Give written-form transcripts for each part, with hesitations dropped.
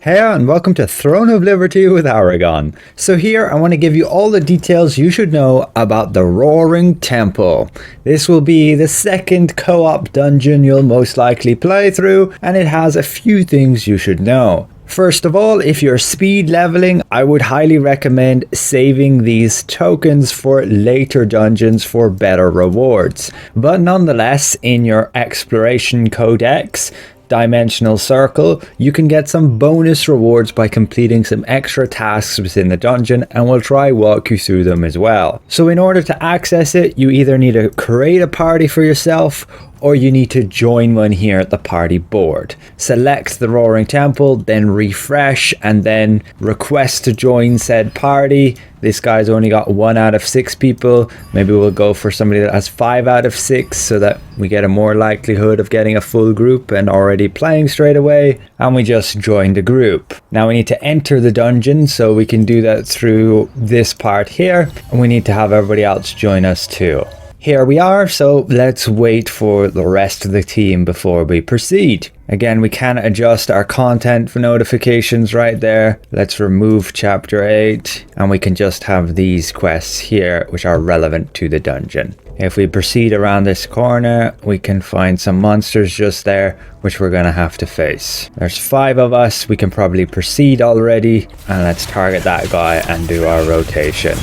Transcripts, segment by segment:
Hey and welcome to Throne of Liberty with Aragon. So here I want to give you all the details you should know about the Roaring Temple. This will be the second co-op dungeon you'll most likely play through, and it has a few things you should know. First of all, if you're speed leveling, I would highly recommend saving these tokens for later dungeons for better rewards. But nonetheless, in your Exploration Codex, Dimensional Circle, you can get some bonus rewards by completing some extra tasks within the dungeon, and we'll try walk you through them as well. So in order to access it, you either need to create a party for yourself or you need to join one here at the party board. Select the Roaring Temple, then refresh, and then request to join said party. This guy's only got 1 out of 6 people. Maybe we'll go for somebody that has 5 out of 6 so that we get a more likelihood of getting a full group and already playing straight away. And we just join the group. Now we need to enter the dungeon, so we can do that through this part here. And we need to have everybody else join us too. Here we are, so let's wait for the rest of the team before we proceed. Again, we can adjust our content for notifications right there. Let's remove chapter 8 and we can just have these quests here which are relevant to the dungeon. If we proceed around this corner, we can find some monsters just there which we're going to have to face. There's 5 of us, we can probably proceed already, and let's target that guy and do our rotation.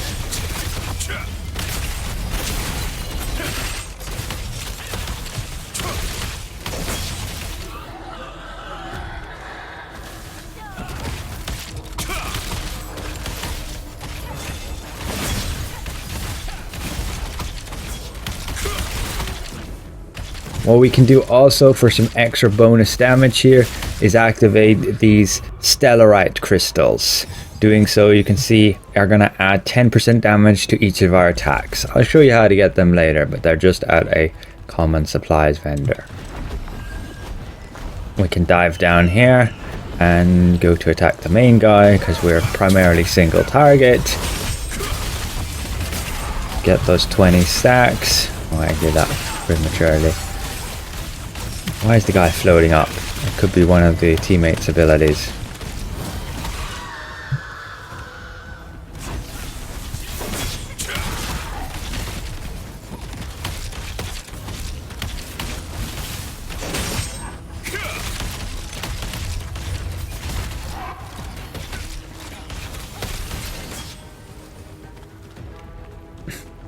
What we can do also for some extra bonus damage here is activate these Stellarite crystals. Doing so, you can see, are going to add 10% damage to each of our attacks. I'll show you how to get them later, but they're just at a common supplies vendor. We can dive down here and go to attack the main guy because we're primarily single target. Get those 20 stacks. Oh, I did that prematurely. Why is the guy floating up? It could be one of the teammates' abilities.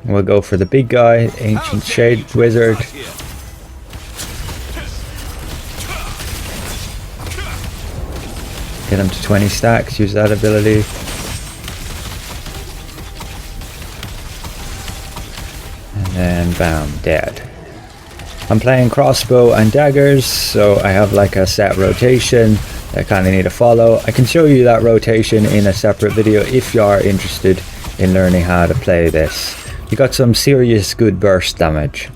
We'll go for the big guy, Ancient Shade Wizard. Get him to 20 stacks, use that ability. And then bam, dead. I'm playing Crossbow and Daggers, so I have like a set rotation that I kind of need to follow. I can show you that rotation in a separate video if you are interested in learning how to play this. You got some serious good burst damage.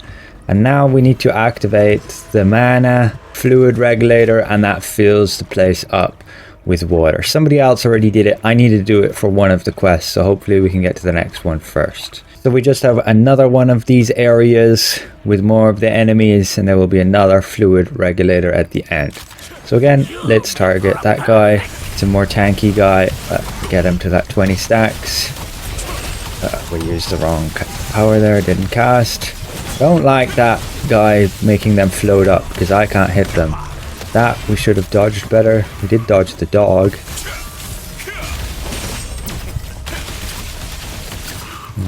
And now we need to activate the mana fluid regulator, and that fills the place up with water. Somebody else already did it. I need to do it for one of the quests, so hopefully we can get to the next one first. So we just have another one of these areas with more of the enemies, and there will be another fluid regulator at the end. So again, let's target that guy. It's a more tanky guy. Get him to that 20 stacks. We used the wrong power there, didn't cast. Don't like that guy making them float up because I can't hit them. That we should have dodged better. We did dodge the dog.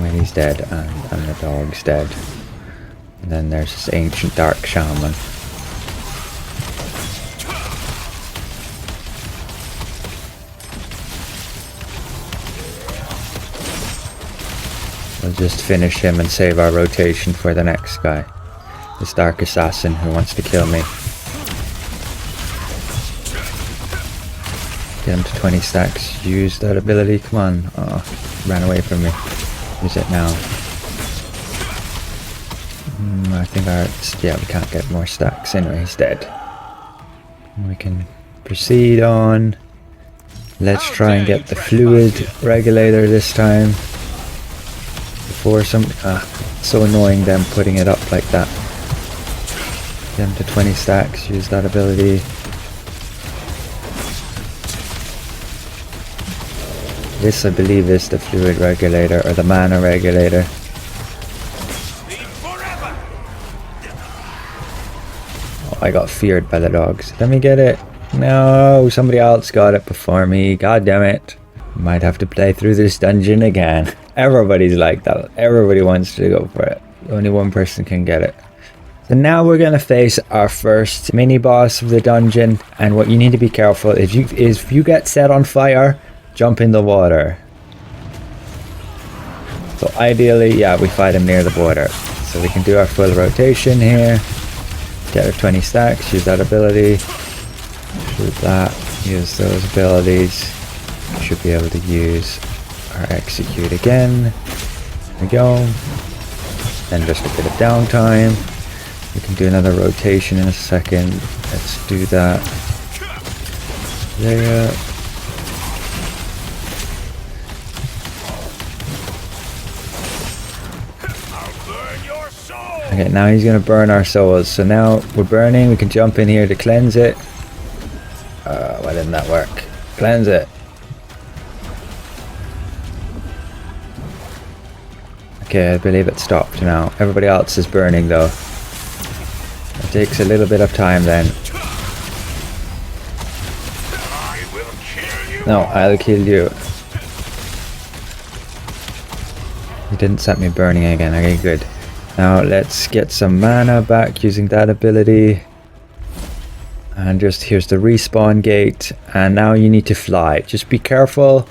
Well, he's dead, and the dog's dead. And then there's this ancient dark shaman. We'll just finish him and save our rotation for the next guy. This dark assassin who wants to kill me. Get him to 20 stacks. Use that ability. Come on. Oh, ran away from me. Use it now. I think yeah, we can't get more stacks. Anyway, he's dead. We can proceed on. Let's try and get the fluid regulator this time. Before so annoying them putting it up like that. Get him to 20 stacks. Use that ability. This, I believe, is the fluid regulator or the mana regulator. Oh, I got feared by the dogs. Let me get it. No, somebody else got it before me. God damn it. Might have to play through this dungeon again. Everybody's like that. Everybody wants to go for it. Only one person can get it. So now we're going to face our first mini boss of the dungeon. And what you need to be careful is if you get set on fire, jump in the water. So ideally, yeah, we fight him near the border. So we can do our full rotation here. Get our 20 stacks, use that ability. Shoot that, use those abilities. We should be able to use our execute again. There we go. Then just a bit of downtime. We can do another rotation in a second. Let's do that. There. Okay, now he's gonna burn our souls. So now we're burning. We can jump in here to cleanse it. Why didn't that work? Cleanse it. Okay, I believe it stopped now. Everybody else is burning though. It takes a little bit of time then. No, I'll kill you. You didn't set me burning again. Okay, good. Now let's get some mana back using that ability. And just here's the respawn gate. And now you need to fly. Just be careful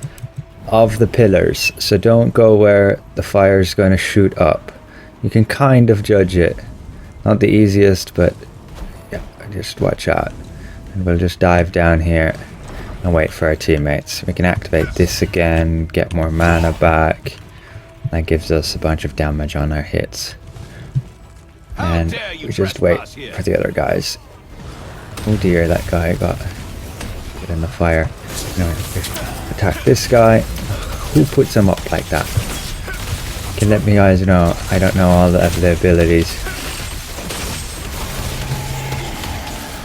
of the pillars. So don't go where the fire is going to shoot up. You can kind of judge it. Not the easiest, but yeah, just watch out. And we'll just dive down here and wait for our teammates. We can activate this again, get more mana back. That gives us a bunch of damage on our hits. And we just wait for the other guys. Oh dear, that guy got get in the fire. No, attack this guy. Who puts him up like that? Can let me guys know. I don't know all the abilities.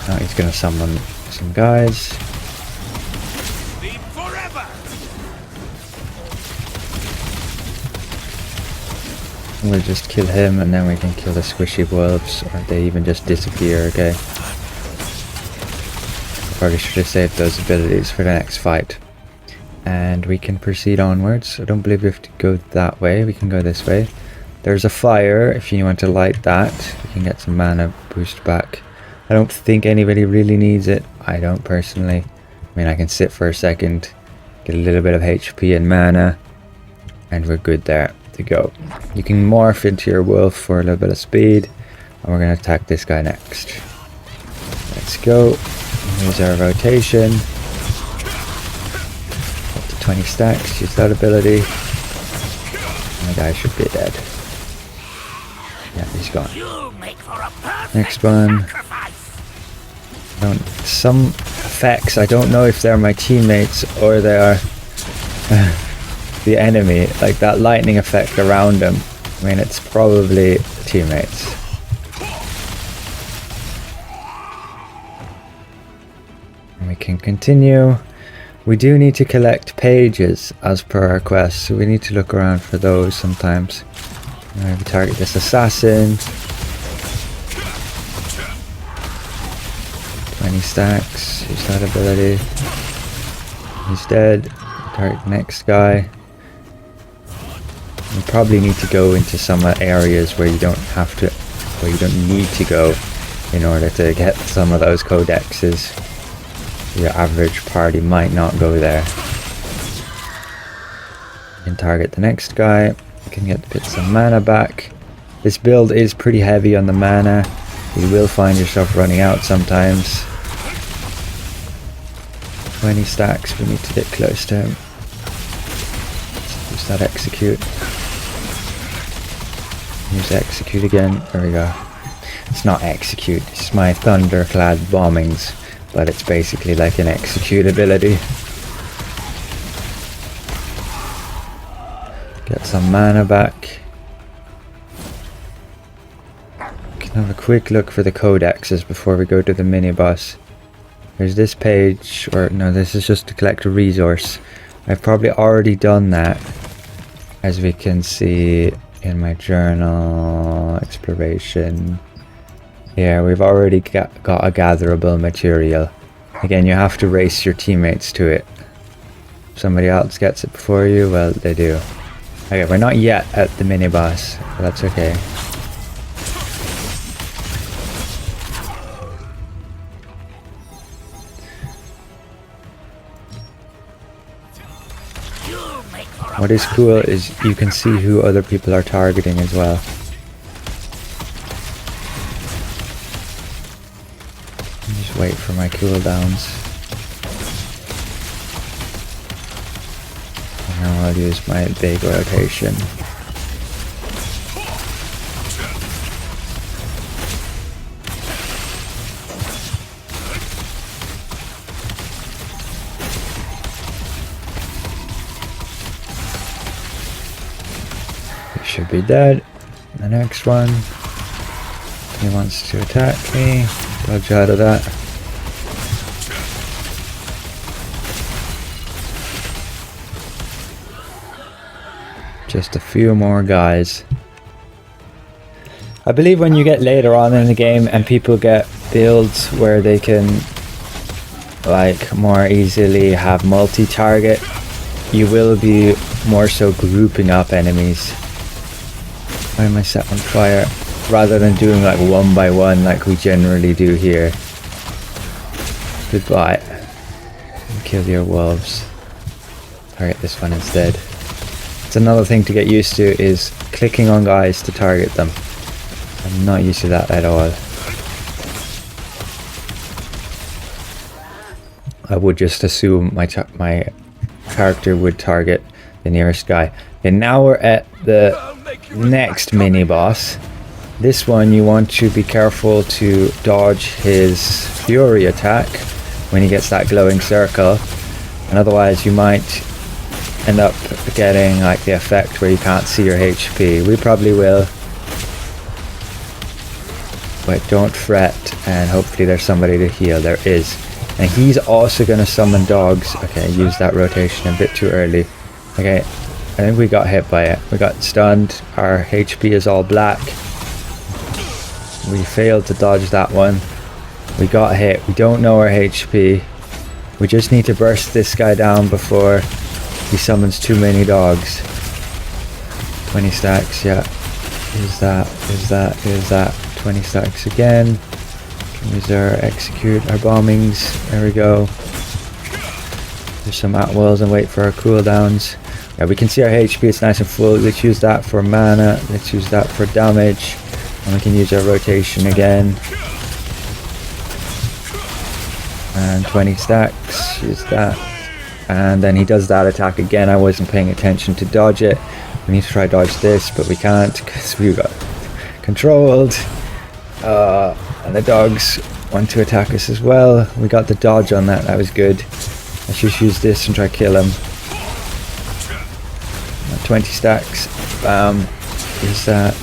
Now he's gonna summon some guys. We'll just kill him and then we can kill the squishy wolves, or they even just disappear, okay? Probably should have saved those abilities for the next fight. And we can proceed onwards. I don't believe we have to go that way, we can go this way. There's a fire, if you want to light that, we can get some mana boost back. I don't think anybody really needs it, I don't personally. I mean, I can sit for a second, get a little bit of HP and mana, and we're good there to go. You can morph into your wolf for a little bit of speed, and we're going to attack this guy next. Let's go. Here's our rotation. Up to 20 stacks, use that ability. And the guy should be dead. Yeah, he's gone. Next one. Some effects, I don't know if they're my teammates or they are the enemy, like that lightning effect around them. I mean, it's probably teammates. And we can continue. We do need to collect pages as per our quest, so we need to look around for those sometimes. We target this assassin. 20 stacks, use that ability. He's dead. Target the next guy. You probably need to go into some areas where you don't have to, where you don't need to go in order to get some of those codexes. Your average party might not go there. You can target the next guy. You can get some mana back. This build is pretty heavy on the mana. You will find yourself running out sometimes. 20 stacks, we need to get close to him. Use that execute. Use execute again. There we go. It's not execute, it's my thunderclad bombings, but it's basically like an execute ability. Get some mana back. Can have a quick look for the codexes before we go to the mini boss. There's this page, or no, this is just to collect a resource. I've probably already done that, as we can see in my journal. Exploration. Yeah, we've already got a gatherable material. Again, you have to race your teammates to it. If somebody else gets it before you, well, they do. Okay, we're not yet at the mini-boss, but that's okay. What is cool is you can see who other people are targeting as well. Just wait for my cooldowns. And now I'll use my big rotation. Should be dead. The next one, he wants to attack me. Dodge out of that. Just a few more guys. I believe when you get later on in the game and people get builds where they can like more easily have multi-target, you will be more so grouping up enemies. Why am I set on fire? Rather than doing like one by one like we generally do here. Goodbye. Kill your wolves. Target this one instead. It's another thing to get used to is clicking on guys to target them. I'm not used to that at all. I would just assume my character would target the nearest guy. And now we're at the next mini boss. This one you want to be careful to dodge his fury attack when he gets that glowing circle, and otherwise you might end up getting like the effect where you can't see your HP. We probably will, but don't fret, and hopefully there's somebody to heal. There is, and he's also going to summon dogs. Okay, I used that rotation a bit too early. Okay, I think we got hit by it. We got stunned. Our HP is all black. We failed to dodge that one. We got hit. We don't know our HP. We just need to burst this guy down before he summons too many dogs. 20 stacks, yeah. Here's that, here's that, here's that. 20 stacks again. Can use our execute, our bombings. There we go. There's some at-wills and wait for our cooldowns. Yeah, we can see our HP, it's nice and full. Let's use that for mana. Let's use that for damage. And we can use our rotation again. And 20 stacks, use that. And then he does that attack again. I wasn't paying attention to dodge it. We need to try dodge this, but we can't because we got controlled. And the dogs want to attack us as well. We got the dodge on that, that was good. Let's just use this and try kill him. 20 stacks, bam, use that.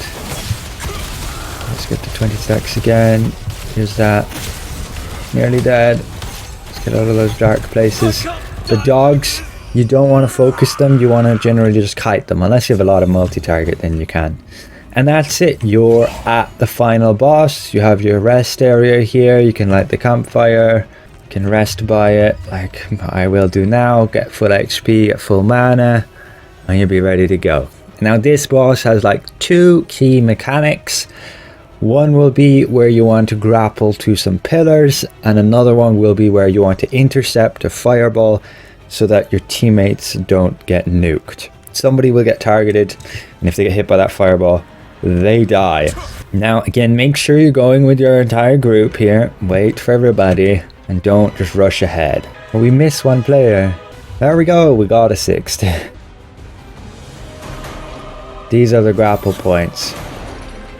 Let's get to 20 stacks again, use that. Nearly dead. Let's get out of those dark places. The dogs, you don't want to focus them, you want to generally just kite them. Unless you have a lot of multi-target, then you can. And that's it, you're at the final boss. You have your rest area here, you can light the campfire, you can rest by it, like I will do now, get full HP, get full mana, and you'll be ready to go. Now this boss has like two key mechanics. One will be where you want to grapple to some pillars, and another one will be where you want to intercept a fireball so that your teammates don't get nuked. Somebody will get targeted, and if they get hit by that fireball, they die. Now again, make sure you're going with your entire group here. Wait for everybody and don't just rush ahead. Well, we missed one player. There we go, we got a sixth. These are the grapple points.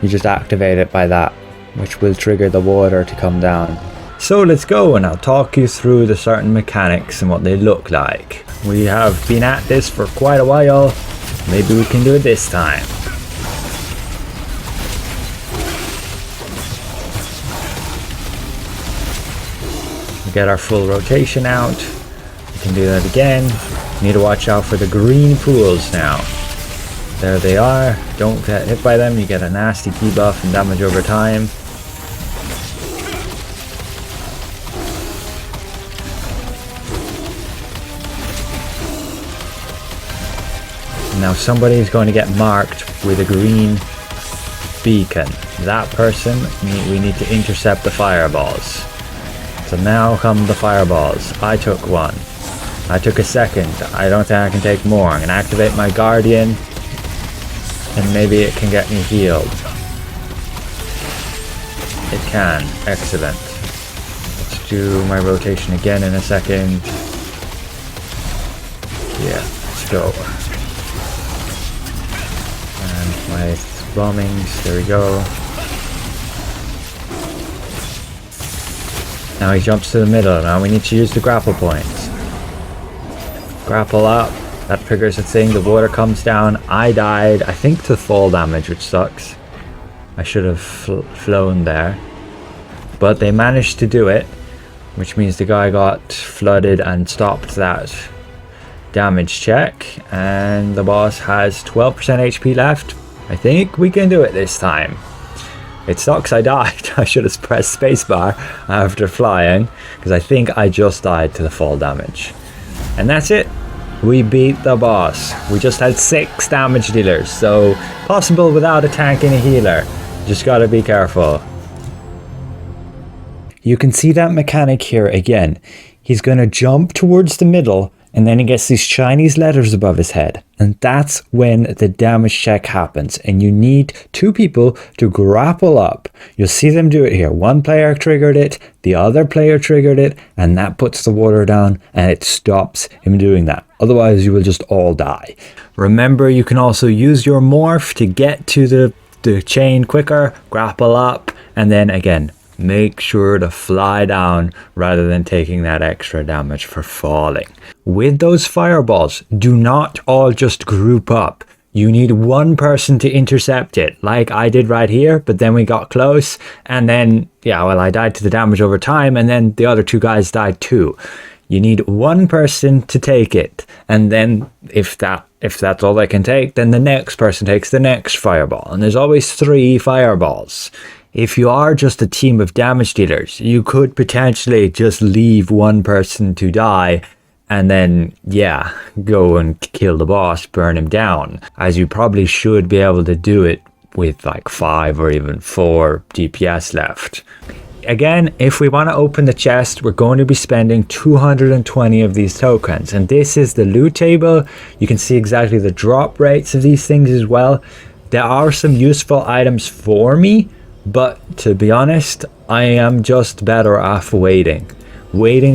You just activate it by that, which will trigger the water to come down. So let's go and I'll talk you through the certain mechanics and what they look like. We have been at this for quite a while. Maybe we can do it this time. We get our full rotation out. We can do that again. Need to watch out for the green pools now. There they are. Don't get hit by them. You get a nasty debuff and damage over time. Now somebody's going to get marked with a green beacon. That person, we need to intercept the fireballs. So now come the fireballs. I took one. I took a second. I don't think I can take more. I'm going to activate my guardian and maybe it can get me healed. It can. Excellent. Let's do my rotation again in a second. Yeah, let's go. And my bombings, there we go. Now he jumps to the middle. Now we need to use the grapple points. Grapple up. That triggers a thing. The water comes down. I died, I think, to fall damage, which sucks. I should have flown there. But they managed to do it, which means the guy got flooded and stopped that damage check. And the boss has 12% HP left. I think we can do it this time. It sucks I died. I should have pressed spacebar after flying, because I think I just died to the fall damage. And that's it. We beat the boss. We just had 6 damage dealers, so possible without a tank and a healer. Just gotta be careful. You can see that mechanic here again. He's gonna jump towards the middle, and then he gets these Chinese letters above his head. And that's when the damage check happens. And you need 2 people to grapple up. You'll see them do it here. One player triggered it, the other player triggered it, and that puts the water down and it stops him doing that. Otherwise, you will just all die. Remember, you can also use your morph to get to the chain quicker, grapple up, and then again, make sure to fly down rather than taking that extra damage for falling. With those fireballs, do not all just group up. You need one person to intercept it, like I did right here, but then we got close, and then, yeah, well, I died to the damage over time, and then the other 2 guys died too. You need one person to take it, and then if that's all they can take, then the next person takes the next fireball, and there's always 3 fireballs. If you are just a team of damage dealers, you could potentially just leave one person to die and then, yeah, go and kill the boss, burn him down, as you probably should be able to do it with like 5 or even 4 DPS left. Again, if we want to open the chest, we're going to be spending 220 of these tokens, and this is the loot table. You can see exactly the drop rates of these things as well. There are some useful items for me, but to be honest, I am just better off waiting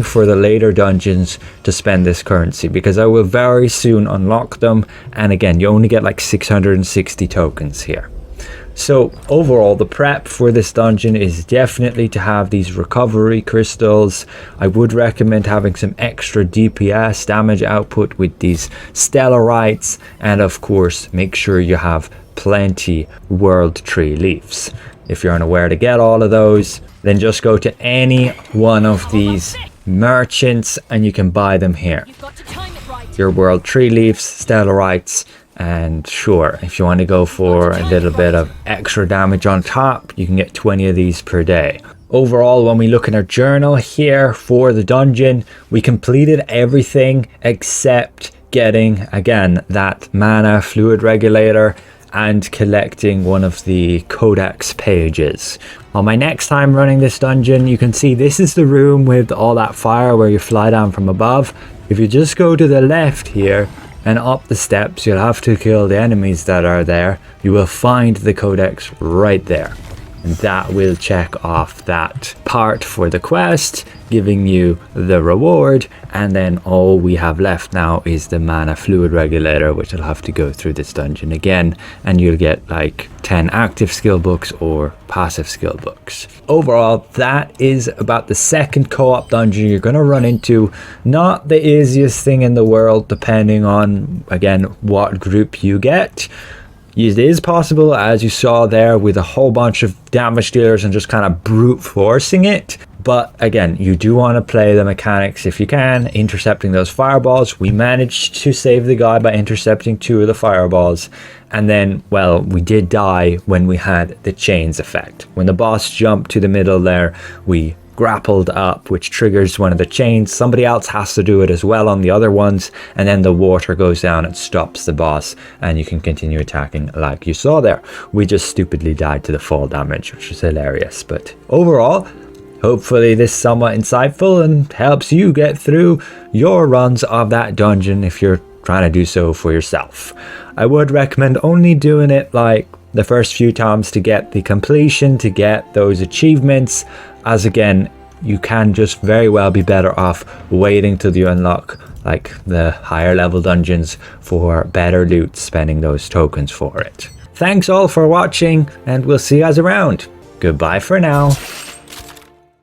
for the later dungeons to spend this currency, because I will very soon unlock them, and again, you only get like 660 tokens here. So overall, the prep for this dungeon is definitely to have these recovery crystals. I would recommend having some extra DPS damage output with these stellarites, and of course make sure you have plenty world tree leaves. If you're unaware to get all of those, then just go to any one of these merchants and you can buy them here. Your world tree leaves, stellarites, and sure, if you want to go for a little bit of extra damage on top, you can get 20 of these per day. Overall, when we look in our journal here for the dungeon, we completed everything except getting, again, that mana fluid regulator and collecting one of the Codex pages. On my next time running this dungeon, you can see this is the room with all that fire where you fly down from above. If you just go to the left here and up the steps, you'll have to kill the enemies that are there. You will find the Codex right there, and that will check off that part for the quest, giving you the reward. And then all we have left now is the mana fluid regulator, which I'll have to go through this dungeon again, and you'll get like 10 active skill books or passive skill books. Overall, that is about the second co-op dungeon you're going to run into. Not the easiest thing in the world, depending on, again, what group you get. It is possible, as you saw there, with a whole bunch of damage dealers and just kind of brute forcing it, But again, you do want to play the mechanics if you can, intercepting those fireballs. We managed to save the guy by intercepting 2 of the fireballs. And then, well, we did die when we had the chains effect. When the boss jumped to the middle there, we grappled up, which triggers one of the chains. Somebody else has to do it as well on the other ones, and then the water goes down and stops the boss, and you can continue attacking like you saw there. We just stupidly died to the fall damage, which was hilarious. But overall, hopefully this is somewhat insightful and helps you get through your runs of that dungeon if you're trying to do so for yourself. I would recommend only doing it like the first few times to get the completion, to get those achievements, as again, you can just very well be better off waiting till you unlock like the higher level dungeons for better loot, spending those tokens for it. Thanks all for watching, and we'll see you guys around. Goodbye for now.